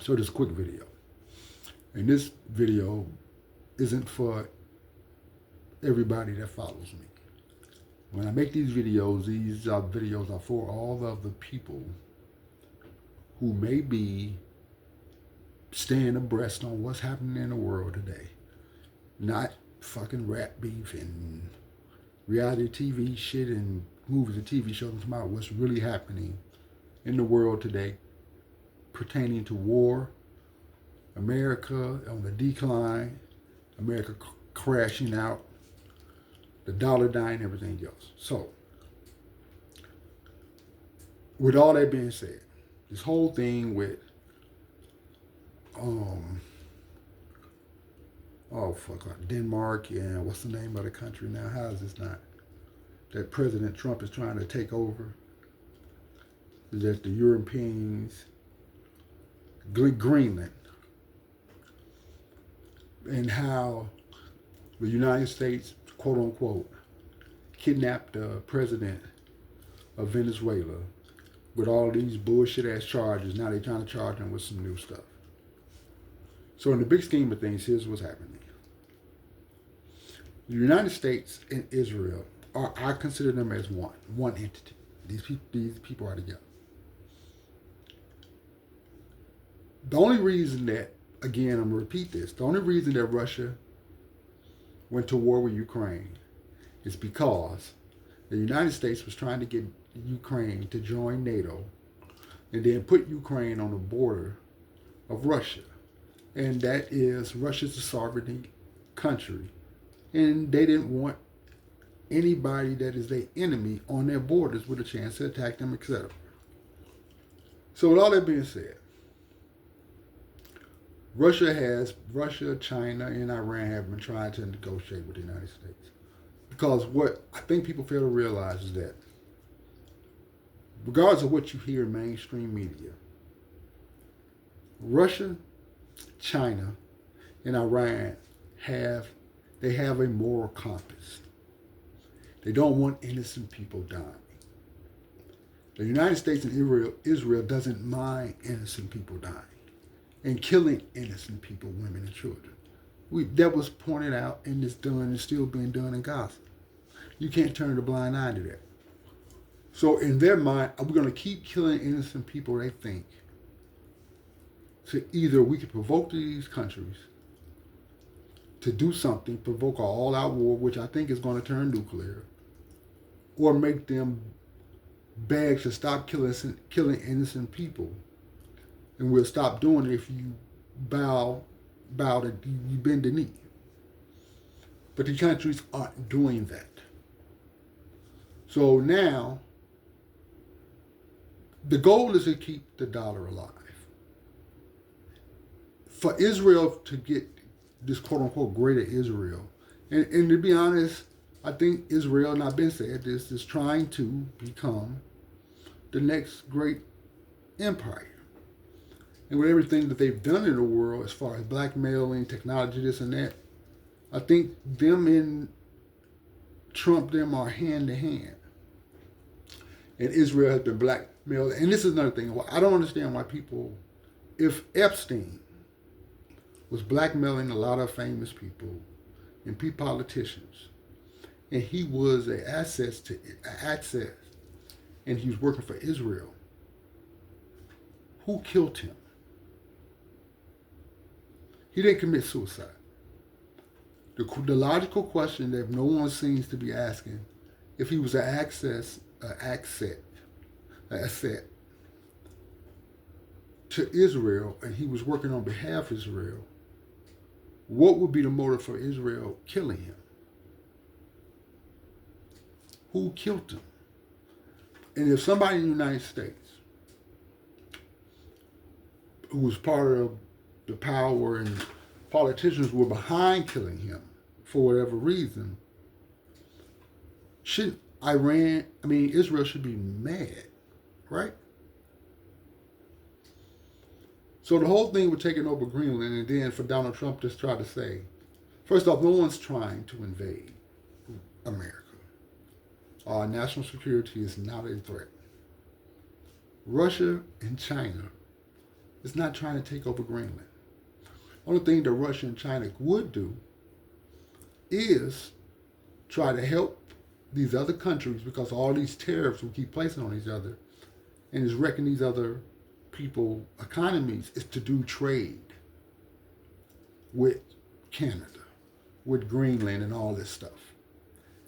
So this quick video. And this video isn't for everybody that follows me. When I make these videos are for all of the people who may be staying abreast on what's happening in the world today. Not fucking rap beef and reality TV shit and movies and TV shows about what's really happening in the world today pertaining to war, America on the decline, America crashing out, the dollar dying, everything else. So, with all that being said, this whole thing with Denmark and what's the name of the country now? How is this not? That President Trump is trying to take over. That the Europeans, Greenland, and how the United States, quote unquote, kidnapped the president of Venezuela with all these bullshit ass charges. Now they're trying to charge him with some new stuff. So in the big scheme of things, here's what's happening. The United States and Israel I consider them as one entity. These people are together. The only reason that, again, I'm gonna repeat this, the only reason that Russia went to war with Ukraine is because the United States was trying to get Ukraine to join NATO and then put Ukraine on the border of Russia. And that is, Russia's a sovereign country. And they didn't want anybody that is their enemy on their borders with a chance to attack them, etc. So with all that being said, Russia, China, and Iran have been trying to negotiate with the United States. Because what I think people fail to realize is that regardless of what you hear in mainstream media, Russia, China, and Iran have a moral compass. They don't want innocent people dying. The United States and Israel doesn't mind innocent people dying and killing innocent people, women, and children. That was pointed out and it's done and still being done in Gaza. You can't turn a blind eye to that. So in their mind, we're going to keep killing innocent people, they think. So either we can provoke these countries to do something, provoke an all-out war, which I think is going to turn nuclear, or make them beg to stop killing innocent people. And we'll stop doing it if you bow to, you bend the knee. But the countries aren't doing that. So now, the goal is to keep the dollar alive. For Israel to get this quote-unquote greater Israel, and to be honest, I think Israel, and I've been saying this, is trying to become the next great empire. And with everything that they've done in the world as far as blackmailing, technology, this and that, I think them and Trump, them are hand to hand. And Israel has been blackmailed. And this is another thing. I don't understand why people, if Epstein was blackmailing a lot of famous people and politicians, and he was an access, and he was working for Israel, who killed him? He didn't commit suicide. The logical question that no one seems to be asking, if he was an asset to Israel and he was working on behalf of Israel, what would be the motive for Israel killing him? Who killed him? And if somebody in the United States who was part of the power and politicians were behind killing him for whatever reason, Israel should be mad, right? So the whole thing with taking over Greenland, and then for Donald Trump to try to say, first off, no one's trying to invade America. Our national security is not a threat. Russia and China It's not trying to take over Greenland. Only thing that Russia and China would do is try to help these other countries because all these tariffs we keep placing on each other and is wrecking these other people economies is to do trade with Canada, with Greenland and all this stuff.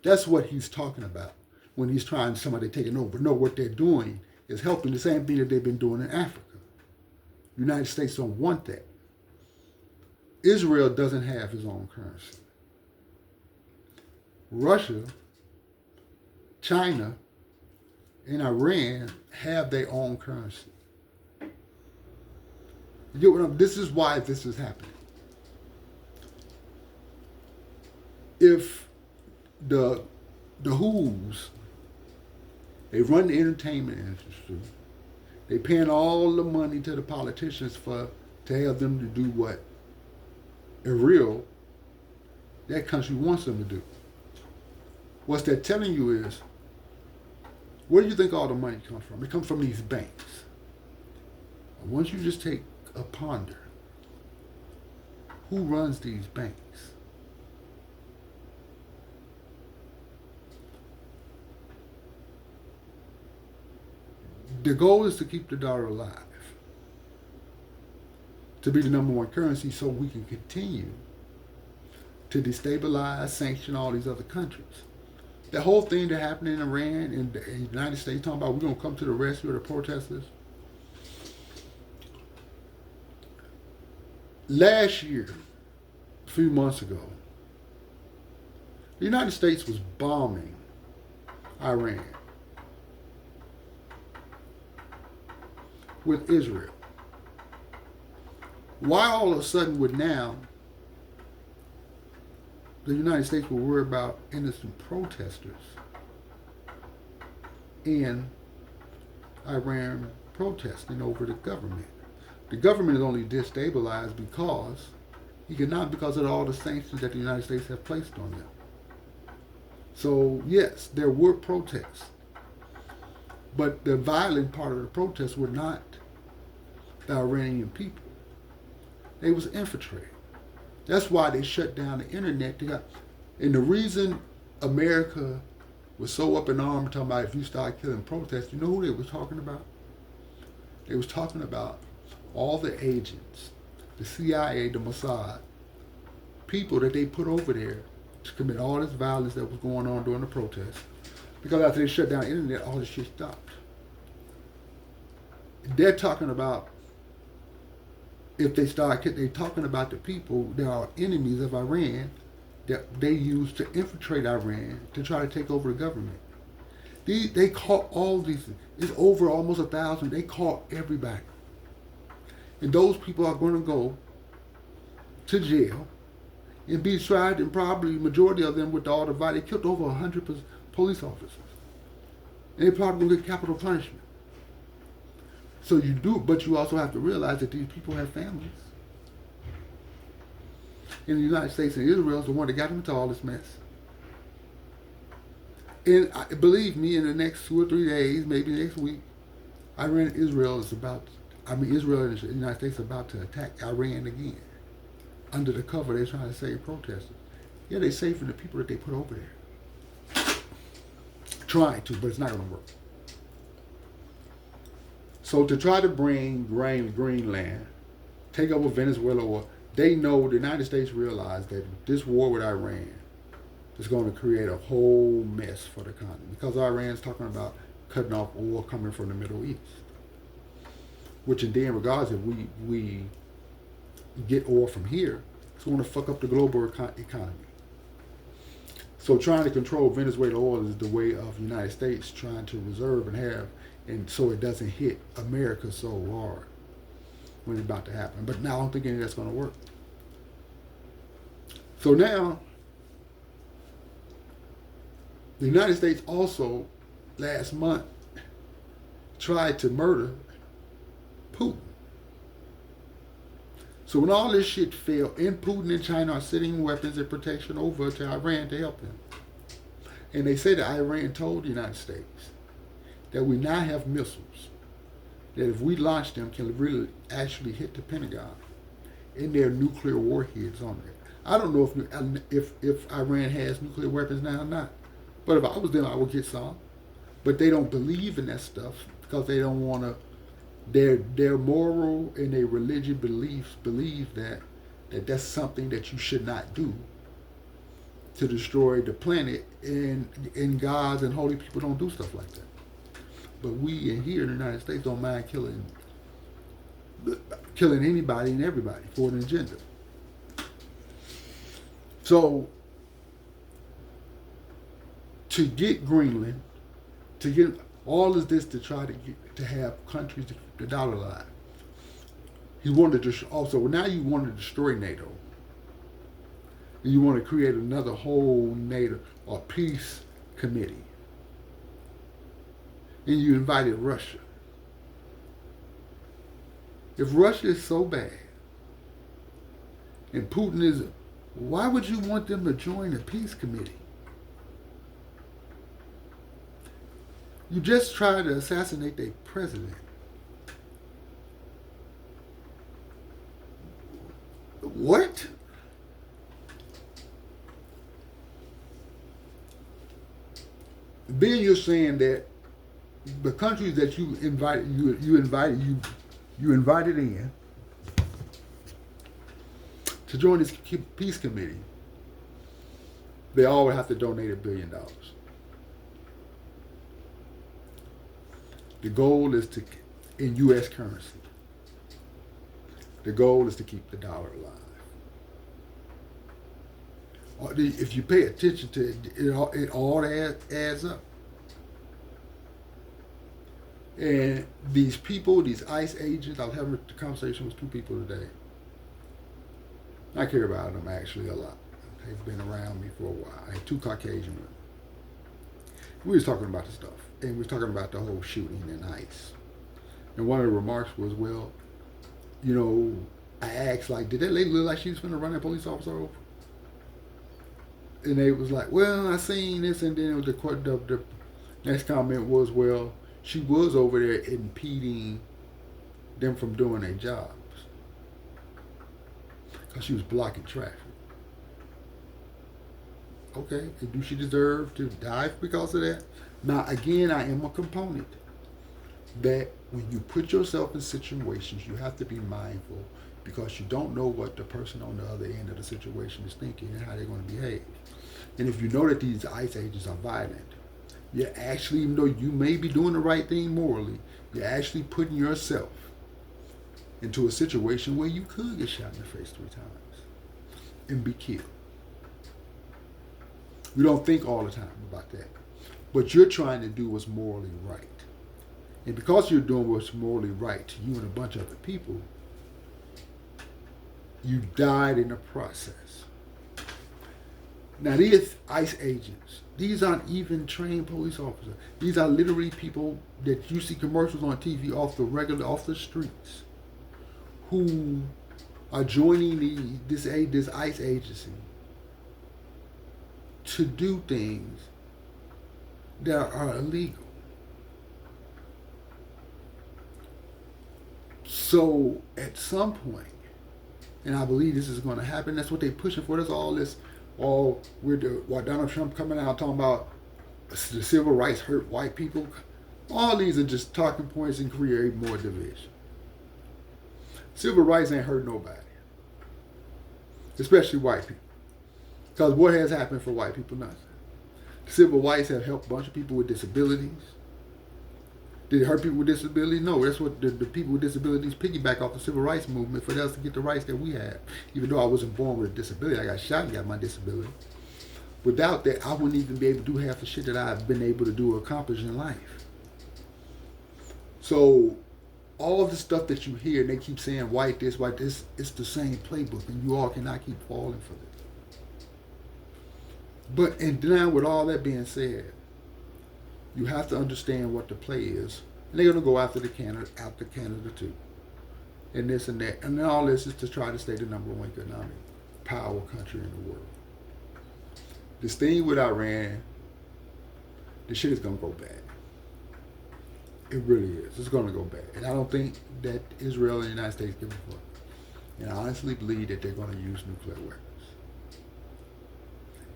That's what he's talking about when he's trying somebody taking over. No, what they're doing is helping the same thing that they've been doing in Africa. The United States don't want that. Israel doesn't have his own currency. Russia, China, and Iran have their own currency. You get what I'm, this is why this is happening. If the Who's, they run the entertainment industry, they paying all the money to the politicians to have them to do what that country wants them to do. What they're telling you is, where do you think all the money comes from? It comes from these banks. Once you just take a ponder, who runs these banks? The goal is to keep the dollar alive, to be the number one currency so we can continue to destabilize, sanction all these other countries. The whole thing that happened in Iran and the United States talking about we're going to come to the rescue of the protesters. Last year, a few months ago, the United States was bombing Iran with Israel. Why all of a sudden would now the United States will worry about innocent protesters in Iran protesting over the government? The government is only destabilized because of all the sanctions that the United States have placed on them. So yes, there were protests, but the violent part of the protests were not the Iranian people. They was infiltrated. That's why they shut down the internet. And the reason America was so up in arms talking about if you start killing protests, you know who they was talking about? They was talking about all the agents, the CIA, the Mossad, people that they put over there to commit all this violence that was going on during the protests. Because after they shut down the internet, all this shit stopped. They're talking about if they start, they're talking about the people that are enemies of Iran that they use to infiltrate Iran to try to take over the government. They caught all these, it's over almost 1,000, they caught everybody. And those people are going to go to jail and be tried, and probably majority of them with all the violence. They killed over 100 police officers. And they probably going to get capital punishment. So you do, but you also have to realize that these people have families. And the United States and Israel is the one that got them into all this mess. And believe me, in the next 2 or 3 days, maybe next week, Israel and the United States are about to attack Iran again. Under the cover, they're trying to save protesters. Yeah, they're saving the people that they put over there. Trying to, but it's not going to work. So to try to bring Greenland, take over Venezuela, they know, the United States realize that this war with Iran is going to create a whole mess for the economy. Because Iran's talking about cutting off oil coming from the Middle East. Which in then regards, if we get oil from here, it's going to fuck up the global economy. So trying to control Venezuela oil is the way of the United States trying to reserve and have, and so it doesn't hit America so hard when it's about to happen. But now I don't think any of that's going to work. So now, the United States also, last month, tried to murder Putin. So when all this shit failed, and Putin and China are sending weapons and protection over to Iran to help them. And they say that Iran told the United States that we now have missiles that if we launch them, can really actually hit the Pentagon and their nuclear warheads on there. I don't know if Iran has nuclear weapons now or not, but if I was them, I would get some. But they don't believe in that stuff because they don't want to. Their moral and their religion beliefs believe that that's something that you should not do to destroy the planet, and gods and holy people don't do stuff like that. But we in here in the United States don't mind killing anybody and everybody for an agenda. So to get Greenland, to get all of this to try to have countries to keep the dollar alive. He wanted to also, now you want to destroy NATO. And you want to create another whole NATO or peace committee. And you invited Russia. If Russia is so bad, and Putin is, why would you want them to join the peace committee? You just tried to assassinate their president. What? Then you're saying that the countries that you invited in to join this peace committee, they all would have to donate $1 billion. The goal is to, in U.S. currency, the goal is to keep the dollar alive. If you pay attention to it, it all adds up. And these people, these ICE agents, I was having a conversation with 2 people today. I care about them actually a lot. They've been around me for a while. I had 2 Caucasian women. We was talking about the stuff. And we was talking about the whole shooting in ICE. And one of the remarks was, well, you know, I asked, like, did that lady look like she was going to run that police officer over? And they was like, well, I seen this. And then the next comment was, well, she was over there impeding them from doing their jobs. Because she was blocking traffic. Okay, and do she deserve to die because of that? Now, again, I am a component that when you put yourself in situations, you have to be mindful because you don't know what the person on the other end of the situation is thinking and how they're going to behave. And if you know that these ICE agents are violent, you're actually, even though you may be doing the right thing morally, you're actually putting yourself into a situation where you could get shot in the face 3 times and be killed. We don't think all the time about that. What you're trying to do what's morally right. And because you're doing what's morally right to you and a bunch of other people, you died in the process. Now these ICE agents, these aren't even trained police officers. These are literally people that you see commercials on TV off the streets, who are joining this ICE agency to do things that are illegal. So at some point, and I believe this is going to happen, that's what they're pushing for. That's all this, while Donald Trump coming out talking about the civil rights hurt white people. All these are just talking points and create more division. Civil rights ain't hurt nobody, especially white people. Because what has happened for white people? Nothing. Civil rights have helped a bunch of people with disabilities. Did it hurt people with disabilities? No, that's what the people with disabilities piggyback off the civil rights movement for us to get the rights that we have. Even though I wasn't born with a disability, I got shot and got my disability. Without that, I wouldn't even be able to do half the shit that I've been able to do or accomplish in life. So all of the stuff that you hear, and they keep saying white this, it's the same playbook, and you all cannot keep falling for this. But, and now with all that being said, you have to understand what the play is. And they're going to go after Canada too. And this and that. And then all this is to try to stay the number 1 economic power country in the world. This thing with Iran, the shit is going to go bad. It really is. It's going to go bad. And I don't think that Israel and the United States give a fuck. And I honestly believe that they're going to use nuclear weapons.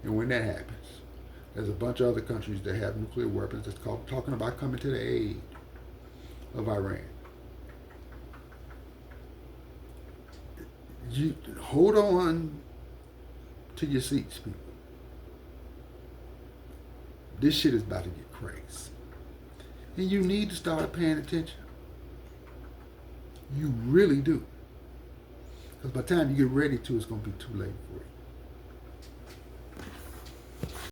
And when that happens, there's a bunch of other countries that have nuclear weapons that's talking about coming to the aid of Iran. You hold on to your seats, people. This shit is about to get crazy. And you need to start paying attention. You really do. Because by the time you get ready to, it's going to be too late for you.